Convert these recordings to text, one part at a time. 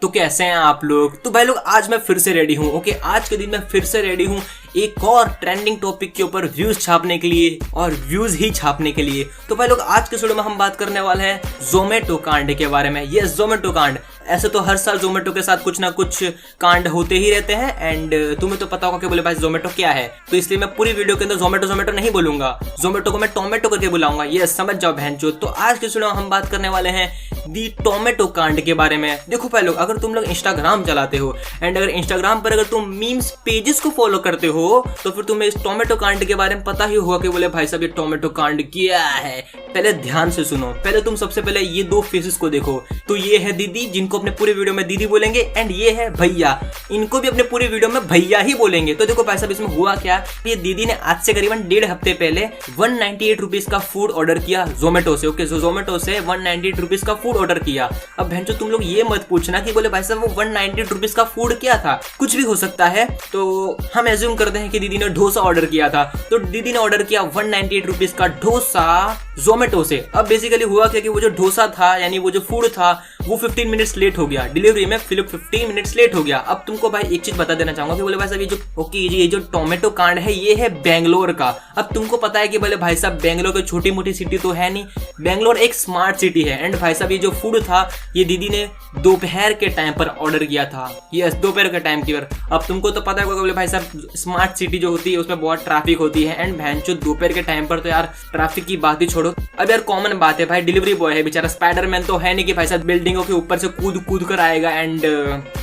तो कैसे हैं आप लोग। तो भाई लोग आज मैं फिर से रेडी हूँ। ओके, आज के दिन मैं फिर से रेडी हूँ एक और ट्रेंडिंग टॉपिक के ऊपर व्यूज छापने के लिए और व्यूज ही छापने के लिए। तो भाई लोग आज के वीडियो में हम बात करने वाले हैं जोमेटो कांड के बारे में। ये जोमेटो कांड, ऐसे तो हर साल जोमेटो के साथ कुछ ना कुछ कांड होते ही रहते हैं एंड तुम्हें तो पता होगा कि बोले भाई जोमेटो क्या है, तो इसलिए मैं पूरी वीडियो के अंदर जोमेटो नहीं बोलूंगा, जोमेटो को मैं टोमेटो करके बुलाऊंगा। ये समझ जाओ बहनचोद। तो आज के वीडियो में हम बात करने वाले हैं दी टोमेटो कांड के बारे में। देखो भाई लोग, अगर तुम लोग इंस्टाग्राम चलाते हो एंड अगर इंस्टाग्राम पर अगर तुम मीम्स पेजेस को फॉलो करते हो तो फिर तुम्हें इस टोमेटो कांड के बारे में पता ही होगा कि बोले भाई साहब ये टोमेटो कांड क्या है। पहले ध्यान से सुनो, पहले तुम सबसे पहले ये दो फेसेस को देखो। तो ये है दीदी, जिनको अपने पूरे वीडियो में दीदी बोलेंगे, एंड ये है भैया, इनको भी अपने पूरे वीडियो में भैया ही बोलेंगे। तो देखो भाई साहब इसमें हुआ क्या, ये दीदी ने आज से करीबन 1.5 हफ्ते पहले 198 रुपीज का फूड ऑर्डर किया जोमेटो से। ओके, जोमेटो से 198 रुपीज का फूड ऑर्डर किया। अब बहन तुम लोग ये मत पूछना कि बोले भाई साहब वो 198 रुपीज का फूड क्या था, कुछ भी हो सकता है। तो हम एज्यूम करते हैं कि दीदी ने डोसा ऑर्डर किया था। तो दीदी ने ऑर्डर किया 198 रुपीज का डोसा जोमेटो से। अब बेसिकली हुआ क्या कि वो जो डोसा था यानी वो जो फूड था वो 15 मिनट्स लेट हो गया डिलीवरी में, 15 मिनट्स लेट हो गया। अब तुमको भाई एक चीज बता देना चाहूंगा कि बोले भाई साहब ये जो टोमेटो कांड है ये है बेंगलोर का। अब तुमको पता है कि बोले भाई साहब बेंगलोर कोई छोटी मोटी सिटी तो है नहीं, बेंगलोर एक स्मार्ट सिटी है। एंड भाई साहब ये जो फूड था ये दीदी ने दोपहर के टाइम पर ऑर्डर किया था। यस, दोपहर के टाइम की। अब तुमको तो पता है बोले भाई साहब स्मार्ट सिटी जो होती है उसमें बहुत ट्रैफिक होती है एंड भैंचो दोपहर के टाइम पर तो यार ट्रैफिक की बात ही छोड़ो। अब यार कॉमन बात है भाई, डिलीवरी बॉय है बेचारा, स्पाइडरमैन तो है नहीं कि भाई साहब बिल्डिंगों के ऊपर से कूद कर आएगा एंड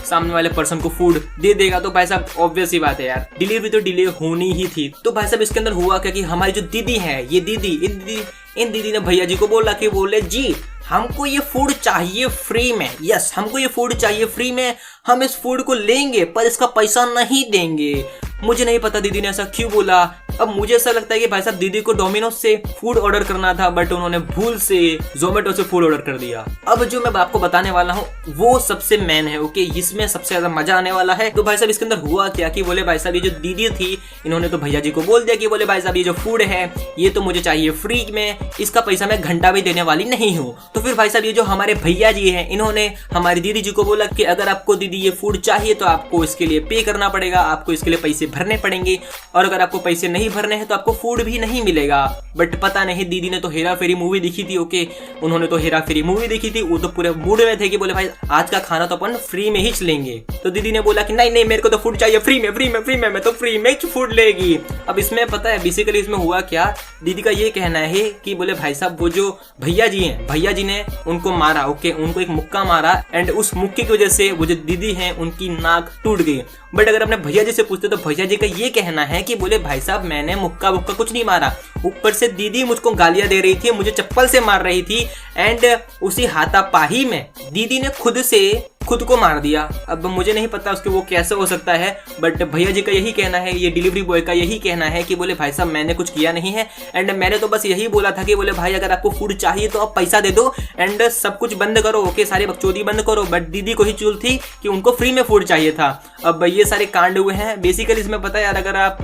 सामने वाले पर्सन को फूड दे देगा। तो भाई साहब ऑब्वियस ही बात है यार, डिलीवरी तो डिले होनी ही थी। तो भाई साहब इसके अंदर हुआ क्या कि हमारी जो दीदी है, ये दीदी इन दीदी ने भैया जी को बोला कि बोले जी हमको ये फूड चाहिए फ्री में। यस, हमको ये फूड चाहिए फ्री में, हम इस फूड को लेंगे पर इसका पैसा नहीं देंगे। मुझे नहीं पता दीदी ने ऐसा क्यों बोला। अब मुझे ऐसा लगता है कि भाई साहब दीदी को डोमिनोज से फूड ऑर्डर करना था बट उन्होंने भूल से जोमेटो से फूड ऑर्डर कर दिया। अब जो मैं आपको बताने वाला हूँ वो सबसे मेन है। ओके, इसमें सबसे ज्यादा मजा आने वाला है। तो भाई साहब इसके अंदर हुआ क्या कि बोले भाई साहब ये जो दीदी थी इन्होंने तो भैया जी को बोल दिया कि बोले भाई साहब ये जो फूड है ये तो मुझे चाहिए फ्री में, इसका पैसा मैं घंटा भी देने वाली नहीं हूँ। तो फिर भाई साहब ये जो हमारे भैया जी हैं इन्होंने हमारी दीदी जी को बोला कि अगर आपको दीदी ये फूड चाहिए तो आपको इसके लिए पे करना पड़ेगा, आपको इसके लिए पैसे भरने पड़ेंगे, और अगर आपको पैसे नहीं भरने हैं तो आपको फूड भी नहीं मिलेगा। बट पता नहीं दीदी ने तो हेरा फेरी मूवी देखी थी। ओके, उन्होंने तो हेरा फेरी मूवी देखी थी, वो तो पूरे मूड में थे कि बोले भाई आज का खाना तो अपन फ्री में ही चलेंगे। तो दीदी ने बोला कि नहीं मेरे को तो फूड चाहिए फ्री में मैं तो फ्री में फूड लेगी। अब इसमें पता है बेसिकली इसमें हुआ क्या, दीदी का ये कहना है कि बोले भाई साहब वो जो भैया जी हैं, भैया जी ने उनको मारा। ओके, उनको एक मुक्का मारा एंड उस मुक्के की वजह से वो जो दीदी हैं उनकी नाक टूट गई। बट अगर अपने भैया जी से पूछते तो भैया जी का ये कहना है कि बोले भाई साहब मैंने मुक्का कुछ नहीं मारा, ऊपर से दीदी मुझको गालियां दे रही थी, मुझे चप्पल से मार रही थी एंड उसी हाथापाई में दीदी ने खुद को मार दिया। अब मुझे नहीं पता उसके वो कैसे हो सकता है, बट भैया जी का यही कहना है, ये डिलीवरी बॉय का यही कहना है कि बोले भाई साहब मैंने कुछ किया नहीं है एंड मैंने तो बस यही बोला था कि बोले भाई अगर आपको फूड चाहिए तो आप पैसा दे दो एंड सब कुछ बंद करो। ओके, सारी बकचोदी बंद करो। बट दीदी को ही चूल थी कि उनको फ्री में फूड चाहिए था। अब ये सारे कांड हुए हैं। बेसिकली इसमें पता है यार, अगर आप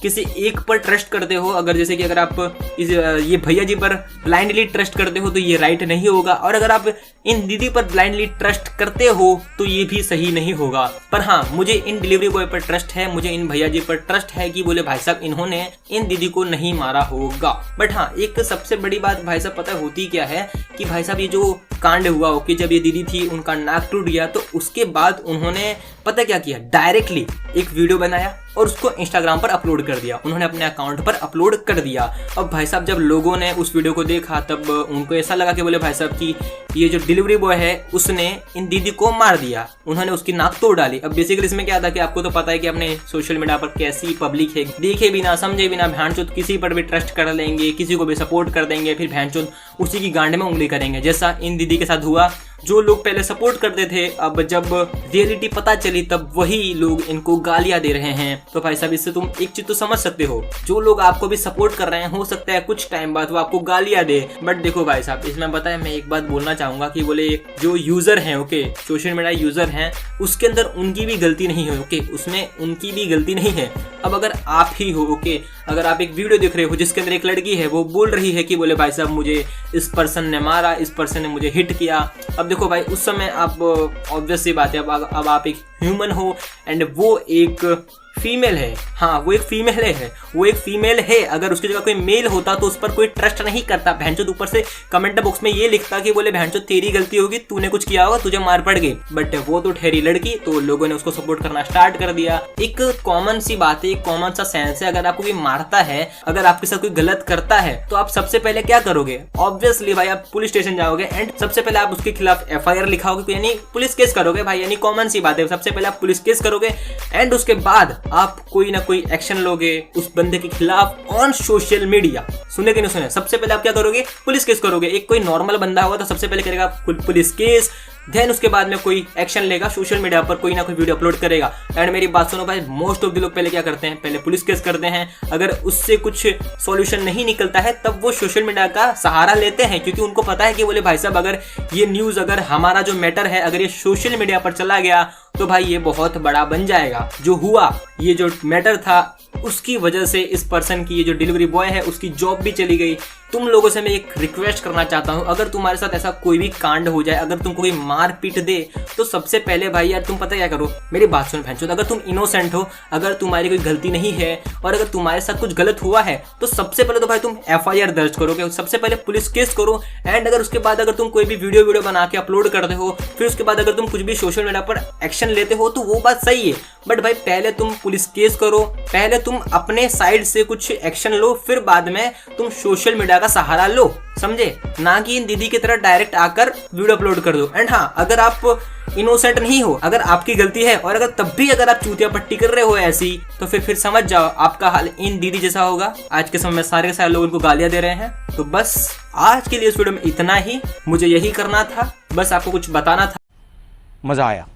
किसी एक पर ट्रस्ट करते हो, अगर जैसे कि अगर आप ये भैया जी पर ब्लाइंडली ट्रस्ट करते हो तो ये राइट नहीं होगा, और अगर आप इन दीदी पर ब्लाइंडली ट्रस्ट करते हो तो ये भी सही नहीं होगा। पर हाँ, मुझे इन डिलीवरी बॉय पर ट्रस्ट है, मुझे इन भैया जी पर ट्रस्ट है कि बोले भाई साहब इन्होंने इन दीदी को नहीं मारा होगा। बट हाँ, एक सबसे बड़ी बात भाई साहब पता होती क्या है कि भाई साहब ये जो कांड हुआ, ओके, जब ये दीदी थी उनका नाक टूट गया तो उसके बाद उन्होंने पता क्या किया, डायरेक्टली एक वीडियो बनाया और उसको इंस्टाग्राम पर अपलोड कर दिया। उन्होंने अपने अकाउंट पर अपलोड कर दिया। अब भाई साहब जब लोगों ने उस वीडियो को देखा तब उनको ऐसा लगा कि बोले भाई साहब कि ये जो डिलीवरी बॉय है उसने इन दीदी को मार दिया, उन्होंने उसकी नाक तोड़ डाली। अब बेसिकली इसमें क्या था कि आपको तो पता है कि अपने सोशल मीडिया पर कैसी पब्लिक है, देखे बिना समझे बिना भैंचोद किसी पर भी ट्रस्ट कर लेंगे, किसी को भी सपोर्ट कर देंगे, फिर भैंचोद उसी की गांड में उंगली करेंगे, जैसा इन दीदी के साथ हुआ। जो लोग पहले सपोर्ट करते थे अब जब रियलिटी पता चली तब वही लोग इनको गालियां दे रहे हैं। तो भाई साहब इससे तुम एक चीज तो समझ सकते हो, जो लोग आपको भी सपोर्ट कर रहे हैं हो सकता है कुछ टाइम बाद वो आपको गालियां दे। बट देखो भाई साहब इसमें पता है मैं एक बात बोलना चाहूंगा कि बोले जो यूजर हैं, ओके, सोशल मीडिया यूजर हैं, उसके अंदर उनकी भी गलती नहीं है। ओके, उसमें उनकी भी गलती नहीं है। अब अगर आप ही हो, ओके, अगर आप एक वीडियो देख रहे हो जिसके अंदर एक लड़की है वो बोल रही है कि बोले भाई साहब मुझे इस पर्सन ने मारा, इस पर्सन ने मुझे हिट किया। अब अब देखो भाई, उस समय आप ऑब्वियस सी बात है, अब आप एक ह्यूमन हो एंड वो एक फीमेल है। हाँ, वो एक फीमेल है। अगर उसकी जगह कोई मेल होता तो उस पर कोई ट्रस्ट नहीं करता। भैंचोद ऊपर से कमेंट बॉक्स में ये लिखता कि बोले भैंचोद तेरी गलती होगी, तूने कुछ किया होगा, तुझे मार पड़ गई। बट वो तो ठहरी लड़की, तो लोगों ने उसको सपोर्ट करना स्टार्ट कर दिया। एक कॉमन सी बात है, एक कॉमन सा सेंस है, अगर आपको कोई मारता है, अगर आपके साथ कोई गलत करता है, तो आप सबसे पहले क्या करोगे? ऑब्वियसली भाई आप पुलिस स्टेशन जाओगे एंड सबसे पहले आप उसके खिलाफ FIR लिखाओगे, यानी पुलिस केस करोगे भाई, यानी कॉमन सी बात है। सबसे पहले आप पुलिस केस करोगे एंड उसके बाद आप कोई ना कोई एक्शन लोगे उस बंदे के खिलाफ ऑन सोशल मीडिया। सुने कि नहीं सुने? सबसे पहले आप क्या करोगे? पुलिस केस करोगे। एक कोई नॉर्मल बंदा होगा तो सबसे पहले करेगा पुलिस केस, देन उसके बाद में कोई एक्शन लेगा, सोशल मीडिया पर कोई ना कोई वीडियो अपलोड करेगा। एंड मेरी बात सुनो भाई, मोस्ट ऑफ द लोग पहले क्या करते हैं? पहले पुलिस केस करते हैं। अगर उससे कुछ सॉल्यूशन नहीं निकलता है तब वो सोशल मीडिया का सहारा लेते हैं, क्योंकि उनको पता है कि बोले भाई साहब, अगर ये न्यूज़, अगर हमारा जो मैटर है, अगर ये सोशल मीडिया पर चला गया तो भाई ये बहुत बड़ा बन जाएगा। जो हुआ, ये जो मैटर था, उसकी वजह से इस पर्सन की, ये जो डिलीवरी बॉय है, उसकी जॉब भी चली गई। तुम लोगों से मैं एक रिक्वेस्ट करना चाहता हूं, अगर तुम्हारे साथ ऐसा कोई भी कांड हो जाए, अगर तुमको कोई मार पीट दे, तो सबसे पहले भाई यार तुम पता क्या करो? मेरी बात सुन भैंचोद, अगर तुम इनोसेंट हो, अगर तुम्हारी कोई गलती नहीं है और अगर तुम्हारे साथ कुछ गलत हुआ है, तो सबसे पहले तो भाई तुम FIR दर्ज करोगे, सबसे पहले पुलिस केस करो। एंड अगर उसके बाद अगर तुम कोई भी वीडियो बना के अपलोड करते हो, फिर उसके बाद अगर तुम कुछ भी सोशल मीडिया पर एक्शन लेते हो, तो वो बात सही है। बट भाई पहले तुम पुलिस केस करो, पहले तुम अपने साइड से कुछ एक्शन लो, फिर बाद में तुम सोशल मीडिया का सहारा लो, समझे? ना कि इन दीदी की तरह डायरेक्ट आकर वीडियो अपलोड कर दो। एंड हाँ, अगर आप इनोसेंट नहीं हो, अगर आपकी गलती है और अगर तब भी अगर आप चूतिया पट्टी कर रहे हो ऐसी, तो फिर समझ जाओ आपका हाल इन दीदी जैसा होगा। आज के समय में सारे के सारे लोग उनको गालियां दे रहे हैं। तो बस आज के लिए इस वीडियो में इतना ही, मुझे यही करना था, बस आपको कुछ बताना था। मजा आया।